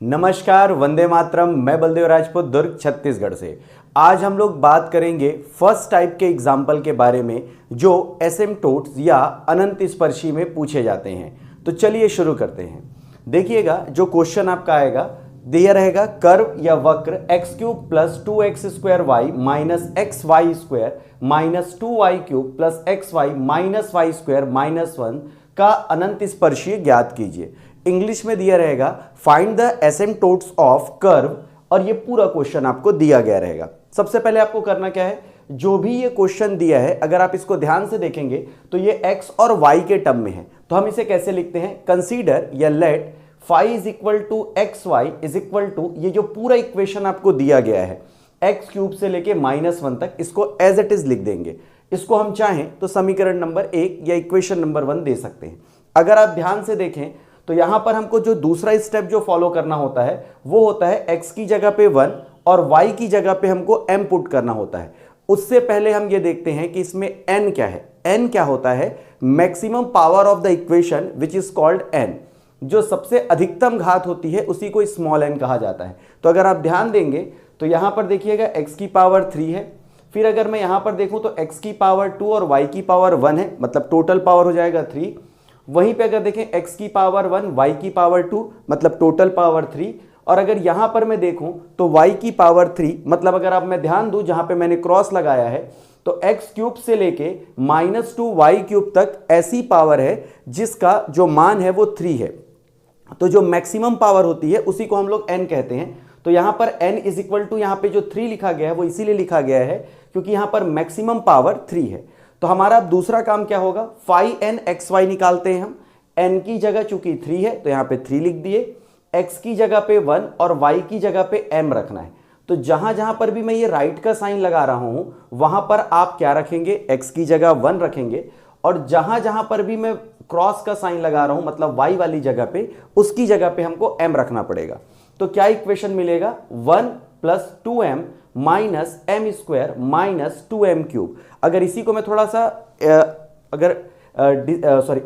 नमस्कार, वंदे मातरम। मैं बलदेव राजपूत, दुर्ग छत्तीसगढ़ से। आज हम लोग बात करेंगे फर्स्ट टाइप के एग्जाम्पल के बारे में जो एसिम्प्टोट्स या अनंत स्पर्शी में पूछे जाते हैं। तो चलिए शुरू करते हैं। देखिएगा, जो क्वेश्चन आपका आएगा दिया रहेगा कर्व या वक्र x cube plus 2x square y minus x y square minus 2y cube plus x y minus y square minus 1 का अनंत स्पर्शीय ज्ञात कीजिए। इंग्लिश में दिया रहेगा find the asymptotes of curve, और ये पूरा क्वेश्चन आपको दिया गया रहेगा। सबसे पहले आपको करना क्या है, जो भी ये क्वेश्चन दिया है अगर आप इसको ध्यान से देखेंगे तो ये x और y के टर्म में है। तो हम इसे कैसे लिखते हैं, कंसीडर या let phi is equal to x y is equal to, ये जो पूरा इक्वेशन आपको दिया गया है एक्स क्यूब से लेके -1 तक, इसको एज इट इज लिख देंगे। इसको हम चाहें तो समीकरण नंबर 1 या इक्वेशन नंबर 1 दे सकते हैं। अगर आप ध्यान से देखें तो यहां पर हमको जो दूसरा स्टेप जो फॉलो करना होता है वो होता है x की जगह पे 1 और y की जगह पे हमको m पुट करना होता है। उससे पहले हम ये देखते हैं कि इसमें n क्या है। n क्या होता है, maximum power of the equation which is called n। जो सबसे अधिकतम घात होती है उसी को स्मॉल n कहा जाता है। तो अगर आप ध्यान देंगे तो यहां पर देखिएगा x की पावर 3 है, फिर अगर मैं यहां पर देखूं तो x की पावर 2 और y की पावर 1 है, मतलब टोटल पावर हो जाएगा 3। वहीं पे अगर देखें x की पावर 1 y की पावर 2 मतलब टोटल पावर 3, और अगर यहां पर मैं देखूं तो y की पावर 3 मतलब अगर आप मैं ध्यान दूं जहां पे मैंने क्रॉस लगाया है तो x क्यूब से लेके -2y क्यूब तक ऐसी पावर है जिसका जो मान है वो 3 है। तो जो मैक्सिमम पावर होती है उसी को हम लोग n कहते हैं। तो यहां पर n इज इक्वल टू, यहां पे जो 3 लिखा गया है वो इसीलिए लिखा गया है क्योंकि यहां पर मैक्सिमम पावर 3 है। तो हमारा दूसरा काम क्या होगा, फाई एन एक्स वाई निकालते हैं हम। n की जगह चूंकि 3 है तो यहां पे 3 लिख दिए, x की जगह पे 1 और y की जगह पे m रखना है। तो जहां जहां पर भी मैं ये राइट का साइन लगा रहा हूं वहां पर आप क्या रखेंगे, x की जगह 1 रखेंगे, और जहां जहां पर भी मैं क्रॉस का साइन लगा रहा हूं मतलब y वाली जगह पे, उसकी जगह पे हमको m रखना पड़ेगा। तो क्या इक्वेशन मिलेगा, 1 plus 2m minus m square minus 2m cube. अगर इसी को मैं थोड़ा सा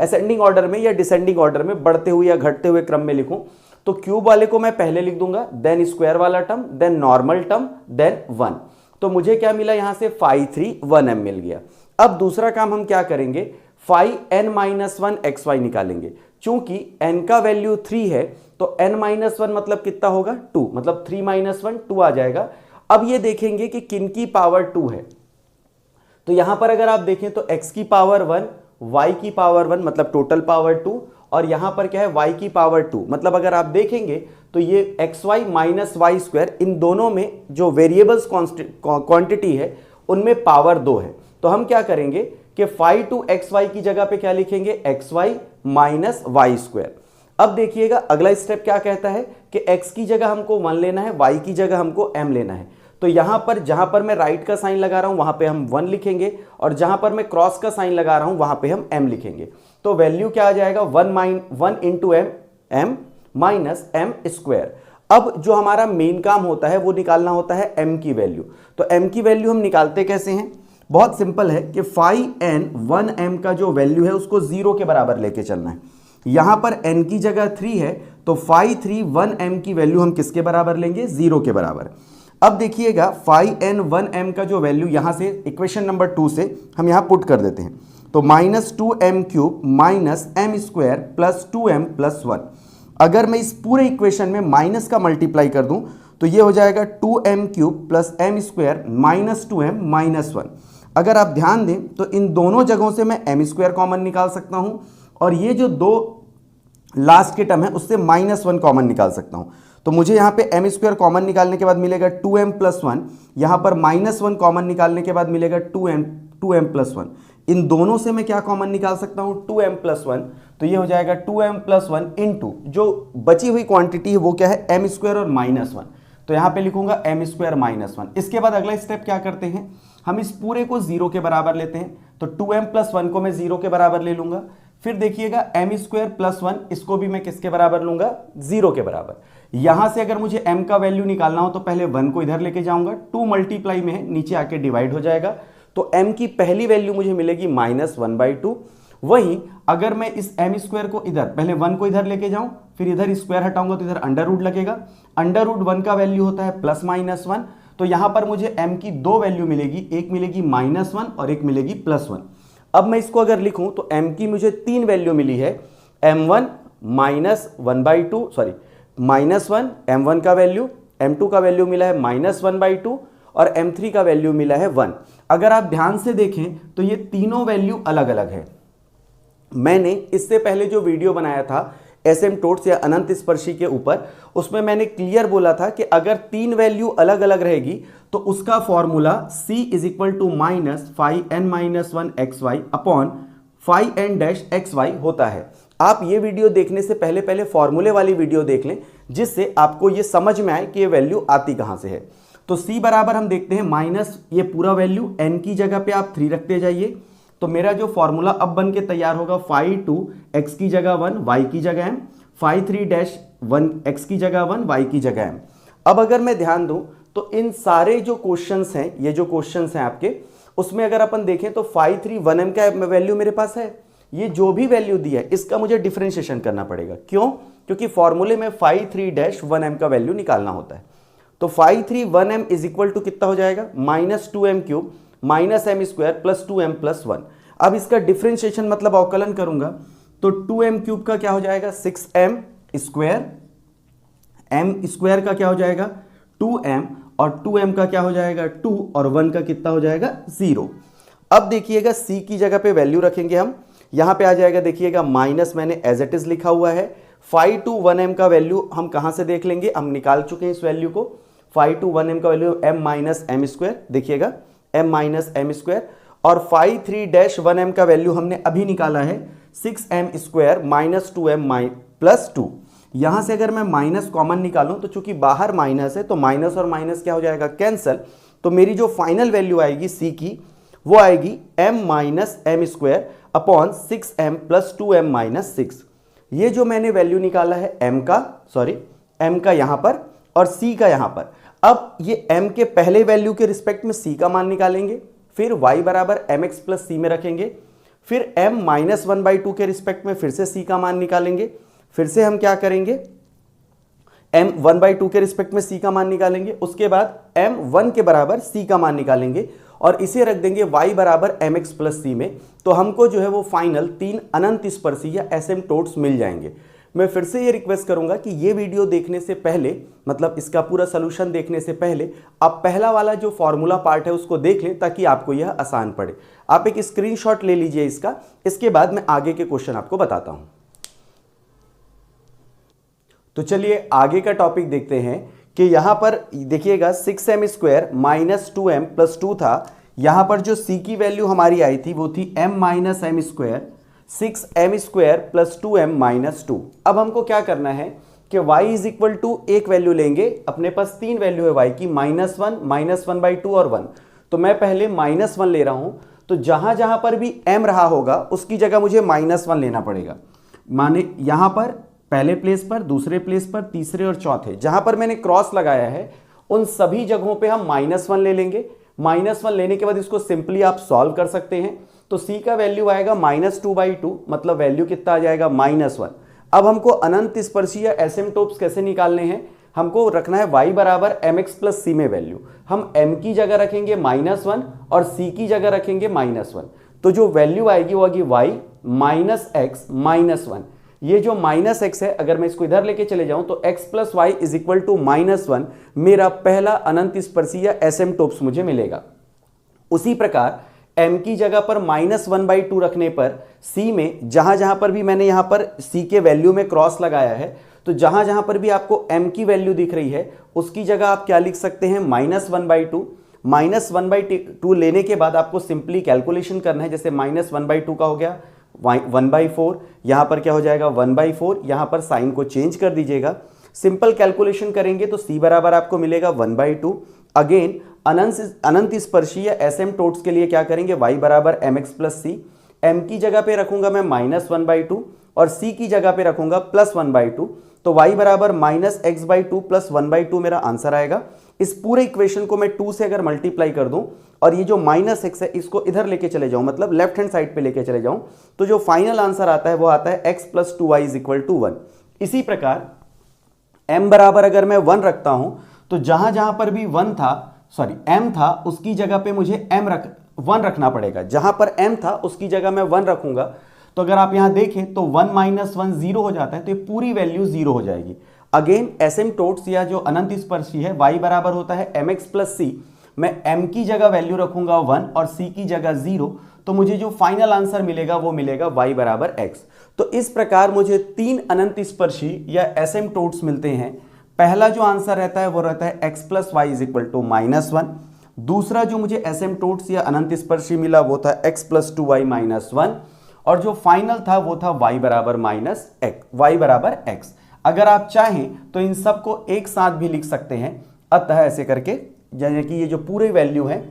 असेंडिंग ऑर्डर में या डिसेंडिंग ऑर्डर में बढ़ते हुए या घटते हुए क्रम में लिखूं तो क्यूब वाले को मैं पहले लिख दूंगा, देन स्क्वायर वाला term, then normal term, then 1। तो मुझे क्या मिला, यहां से फाई 3 1m मिल गया। अब दूसरा काम हम क्या करेंगे, फाई n-1 xy निकालेंगे। चूंकि n का वैल्यू 3 है तो n-1 मतलब कितना होगा, 2, मतलब 3 - 1 2 आ जाएगा। अब ये देखेंगे कि किन की पावर 2 है। तो यहां पर अगर आप देखें तो x की पावर 1, y की पावर 1 मतलब टोटल पावर 2, और यहां पर क्या है y की पावर 2, मतलब अगर आप देखेंगे तो ये xy माइनस वाई स्क्वायर, इन दोनों में जो वेरिएबल्स क्वांटिटी है उनमें पावर 2 है। तो हम क्या करेंगे कि फाई टू एक्स वाई की जगह पे क्या लिखेंगे, x y minus y square. अब देखिएगा अगला स्टेप क्या कहता है कि x की जगह हमको 1 लेना है, y की जगह हमको m लेना है। तो यहां पर जहां पर मैं राइट का साइन लगा रहा हूं वहां पे हम 1 लिखेंगे, और जहां पर मैं क्रॉस का साइन लगा रहा हूं वहां पे हम m लिखेंगे। तो वैल्यू क्या आ जाएगा, 1 into m minus m square. अब जो हमारा मेन काम होता है वो निकालना होता है m की वैल्यू। तो m की वैल्यू हम निकालते कैसे हैं, बहुत सिंपल है कि फाई n 1m का जो वैल्यू है उसको 0 के बराबर लेके चलना है। यहां पर n की जगह 3 है तो फाई 3 1m की वैल्यू हम किसके बराबर लेंगे, 0 के बराबर। अब देखिएगा फाई n 1m का जो वैल्यू यहां से इक्वेशन नंबर 2 से हम यहां पुट कर देते हैं। तो -2m cube minus m square plus 2m plus 1। अगर मैं इस पूरे इक्वेशन में माइनस का मल्टीप्लाई कर दूं तो ये हो जाएगा 2m cube plus m square minus 2m minus 1। अगर आप ध्यान दें तो इन दोनों जगहों से मैं m स्क्वायर कॉमन निकाल सकता हूं, और ये जो दो लास्ट के टर्म है उससे -1 कॉमन निकाल सकता हूं। तो मुझे यहां पे m स्क्वायर कॉमन निकालने के बाद मिलेगा 2m प्लस 1, यहां पर -1 कॉमन निकालने के बाद मिलेगा 2m प्लस 1। इन दोनों से मैं क्या कॉमन निकाल सकता हूं, 2m प्लस 1। तो ये हो जाएगा 2m प्लस 1 इंटू जो बची हुई क्वांटिटी है वो क्या है, m स्क्वायर और -1। तो यहां पे लिखूंगा m स्क्वायर माइनस 1। इसके बाद अगला स्टेप क्या करते हैं, हम इस पूरे को 0 के बराबर लेते हैं। तो 2m प्लस 1 को मैं 0 के बराबर ले लूंगा। फिर देखिएगा m स्क्वायर प्लस 1, इसको भी मैं किसके बराबर लूंगा, 0 के बराबर। यहां से अगर मुझे m का वैल्यू निकालना हो तो पहले 1 को इधर लेके जाऊंगा, 2 मल्टीप्लाई में है नीचे आके डिवाइड हो जाएगा। तो m की पहली वैल्यू मुझे मिलेगी -1/2। वहीं अगर मैं इस m स्क्वायर को इधर पहले 1 को इधर लेके जाऊं फिर इधर स्क्वायर हटाऊंगा तो इधर अंडर रूट लगेगा, अंडर रूट 1 का वैल्यू होता है +-1, तो यहां पर मुझे m की दो वैल्यू मिलेगी, एक मिलेगी -1 और एक मिलेगी +1। अब मैं इसको अगर लिखूं तो m की मुझे 3 वैल्यू मिली है, m1 -1/2 सॉरी -1 m1 का वैल्यू, m2 का वैल्यू मिला है -1/2 और m3 का वैल्यू मिला है 1। अगर आप ध्यान से देखें तो ये तीनों वैल्यू अलग अलग है। मैंने इससे पहले जो वीडियो बनाया था एसिम्प्टोट्स या अनंत स्पर्शी के ऊपर, उसमें मैंने क्लियर बोला था कि अगर 3 वैल्यू अलग अलग रहेगी तो उसका formula c = -5n-1xy upon 5n-xy होता है। आप ये वीडियो देखने से पहले फॉर्मूले वाली वीडियो देख लें, जिससे आपको ये समझ में आए कि ये वैल्यू आती कहां से है। तो c बराबर हम देखते हैं माइनस ये पूरा वैल्यू, n की जगह पे आप 3 रखते जाइए, तो मेरा जो फॉर्मूला अब बन के तैयार होगा 5 x की जगह 1 y की जगह m, 5 x की जगह 1 y की जगह m। अब अगर मैं ध्यान दूं तो इन सारे जो क्वेश्चंस हैं, ये जो क्वेश्चंस हैं आपके, उसमें अगर अपन देखें तो 531m का वैल्यू मेरे पास है। ये जो भी वैल्यू दी है इसका मुझे डिफरेंशिएशन करना पड़ेगा। क्यों? क्योंकि फॉर्मूले में 53-1m का वैल्यू निकालना होता है। तो 531m = कितना हो जाएगा, -2m³ -m² + 2m + 1। अब इसका डिफरेंशिएशन मतलब अवकलन करूंगा तो 2m³ का क्या हो जाएगा 6m², m² का क्या हो जाएगा 2m और 2m का क्या हो जाएगा 2 और 1 का कितना हो जाएगा 0। अब देखिएगा c की जगह पे वैल्यू रखेंगे हम, यहां पे आ जाएगा, देखिएगा माइनस मैंने एज इट इज लिखा हुआ है। 5-1m का वैल्यू हम कहां से देख लेंगे, हम निकाल चुके हैं इस वैल्यू को। 5-1m का वैल्यू m-m², देखिएगा m-m², और 5-3-1m का वैल्यू हमने अभी निकाला है 6m² -2m + 2। यहां से अगर मैं माइनस कॉमन निकालूं तो चूंकि बाहर माइनस है तो माइनस और माइनस क्या हो जाएगा कैंसल, तो मेरी जो फाइनल वैल्यू आएगी c की वो आएगी m-m² अपॉन 6m + 2m - 6। ये जो मैंने वैल्यू निकाला है m का यहां पर और c का यहां पर। अब ये m के पहले वैल्यू के रिस्पेक्ट में c का मान निकालेंगे, फिर y = mx + c में रखेंगे, फिर m -1/2 के रिस्पेक्ट में फिर से c का मान निकालेंगे, फिर से हम क्या करेंगे m 1/2 के रिस्पेक्ट में c का मान निकालेंगे, उसके बाद m 1 के बराबर c का मान निकालेंगे और इसे रख देंगे y = mx + c में। तो हमको जो है वो फाइनल 3 अनंत स्पर्शी या एसिम्प्टोट्स मिल जाएंगे। मैं फिर से ये रिक्वेस्ट करूंगा कि ये वीडियो देखने से पहले, मतलब इसका पूरा सॉल्यूशन देखने से पहले, आप पहला वाला जो फॉर्मूला पार्ट है उसको देख लें ताकि आपको यह आसान पड़े। आप एक स्क्रीनशॉट ले लीजिए इसका, इसके बाद मैं आगे के क्वेश्चन आपको बताता हूं। तो चलिए आगे का टॉपिक देखते हैं कि यहां पर देखिएगा 6m² - 2m + 2 था। यहां पर जो c की वैल्यू हमारी आई थी वो थी m - m², 6m² + 2m - 2। अब हमको क्या करना है कि y = एक वैल्यू लेंगे, अपने पास 3 वैल्यू है y की, -1 -1/2 और 1। तो मैं पहले -1 ले रहा हूं, तो जहां जहां पर भी m रहा होगा उसकी जगह मुझे -1 लेना पड़ेगा। माने यहां पर पहले प्लेस पर, दूसरे प्लेस पर, तीसरे और चौथे, जहां पर मैंने क्रॉस लगाया है उन सभी जगहों पे हम -1 ले लेंगे। -1 लेने के बाद इसको सिंपली आप सॉल्व कर सकते हैं। तो c का वैल्यू आएगा -2/2, मतलब वैल्यू कितना आ जाएगा -1। अब हमको अनंत स्पर्शी या एसिम्प्टोट्स कैसे निकालने हैं, हमको रखना है y = mx + c में वैल्यू। हम m की जगह रखेंगे -1 और c की जगह रखेंगे -1। तो जो वैल्यू आएगी वो आएगी y - x - 1। ये जो -x है, अगर मैं इसको इधर लेके चले जाऊं तो x + y = -1 मेरा पहला अनंत स्पर्शी या एसिम्प्टोट्स मुझे मिलेगा। उसी प्रकार m की जगह पर -1/2 रखने पर c में जहां जहां पर भी मैंने यहां पर c के वैल्यू में क्रॉस लगाया है, तो जहां जहां पर भी आपको m की वैल्यू दिख रही है उसकी जगह आप क्या लिख सकते हैं -1/2। -1/2 लेने के बाद आपको सिंपली कैलकुलेशन करना है, जैसे -1/2 का हो गया 1/4, यहां पर क्या हो जाएगा 1/4, यहां पर साइन को चेंज कर दीजिएगा। सिंपल कैलकुलेशन करेंगे तो c बराबर आपको मिलेगा 1/2। अगेन अनंत स्पर्शी या एसिम्प्टोट्स के लिए क्या करेंगे, y = mx + c। m की जगह पे रखूंगा मैं -1/2 और c की जगह पे रखूंगा +1/2, तो y = -x/2 + 1/2 मेरा आंसर आएगा। इस पूरे इक्वेशन को मैं 2 से अगर मल्टीप्लाई कर दूं और ये जो -x है इसको इधर लेके चले जाऊं, मतलब लेफ्ट हैंड साइड पे लेके चले जाऊं, तो जो फाइनल आंसर आता है वो आता है x + 2y = 1। इसी प्रकार m बराबर अगर मैं 1 रखता हूं तो जहां जहां पर भी m था उसकी जगह पे मुझे 1 रखना पड़ेगा। जहां पर m था उसकी जगह मैं 1 रखूंगा, तो अगर आप यहां देखें तो 1 माइनस 1 0 हो जाता है, तो ये पूरी वैल्यू 0 हो जाएगी। अगेन एसिम्प्टोट्स या जो अनंत स्पर्शी है y बराबर होता है mx प्लस c। मैं m की जगह वैल्यू रखूंगा 1 और c की जगह 0, तो मुझे जो फाइनल आंसर मिलेगा वो मिलेगा y बराबर x। तो इस प्रकार मुझे 3 अनंत स्पर्शी या एसिम्प्टोट्स मिलते हैं। पहला जो आंसर रहता है वो रहता है x plus y is equal to -1। दूसरा जो मुझे एसिम्प्टोट्स या अनंत स्पर्शी मिला वो था x प्लस 2y माइनस 1, और जो फाइनल था वो था y बराबर x। अगर आप चाहें तो इन सबको एक साथ भी लिख सकते हैं, अतः ऐसे करके, यानी कि ये जो पूरे वैल्यू है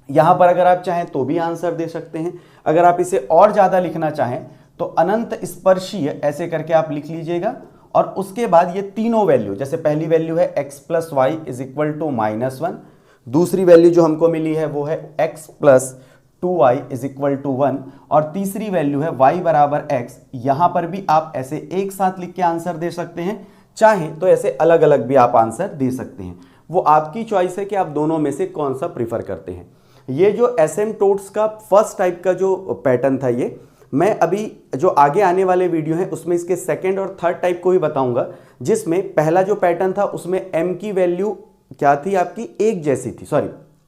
यहां पर अगर आप चाहें तो भी आंसर दे सकते हैं। अगर आप इसे और ज्यादा लिखना चाहें तो अनंत स्पर्शीय ऐसे करके आप लिख लीजिएगा, और उसके बाद ये तीनों वैल्यू, जैसे पहली वैल्यू है x plus y is equal to -1, दूसरी वैल्यू जो हमको मिली है वो है x plus 2y is equal to 1, और तीसरी वैल्यू है y बराबर x। यहां पर भी आप ऐसे एक साथ लिख के आंसर दे सकते हैं, चाहे तो ऐसे अलग अलग भी आप आंसर दे सकते हैं। वो आपकी चॉइस है कि आप दोनों में से कौन सा प्रीफर करते हैं। ये जो एसिम्प्टोट्स का फर्स्ट टाइप का जो पैटर्न था, ये मैं अभी जो आगे आने वाले वीडियो हैं उसमें इसके सेकेंड और थर्ड टाइप को भी बताऊंगा, जिसमें पहला जो पैटर्न था उसमें m की वैल्यू क्या थी आपकी, एक जैसी थी,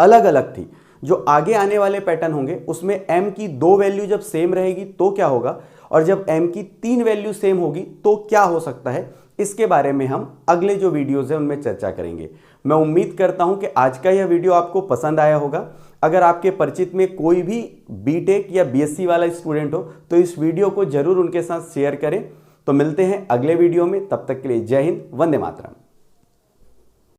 अलग अलग थी। जो आगे आने वाले पैटर्न होंगे उसमें m की 2 वैल्यू जब सेम रहेगी तो क्या होगा, और जब m की 3 वैल्यू सेम होगी तो क्या हो सकता है, इसके बारे में हम अगले जो वीडियोज हैं उनमें चर्चा करेंगे। मैं उम्मीद करता हूं कि आज का यह वीडियो आपको पसंद आया होगा। अगर आपके परिचित में कोई भी बीटेक या बीएससी वाला स्टूडेंट हो तो इस वीडियो को जरूर उनके साथ शेयर करें। तो मिलते हैं अगले वीडियो में, तब तक के लिए जय हिंद, वंदे मातरम।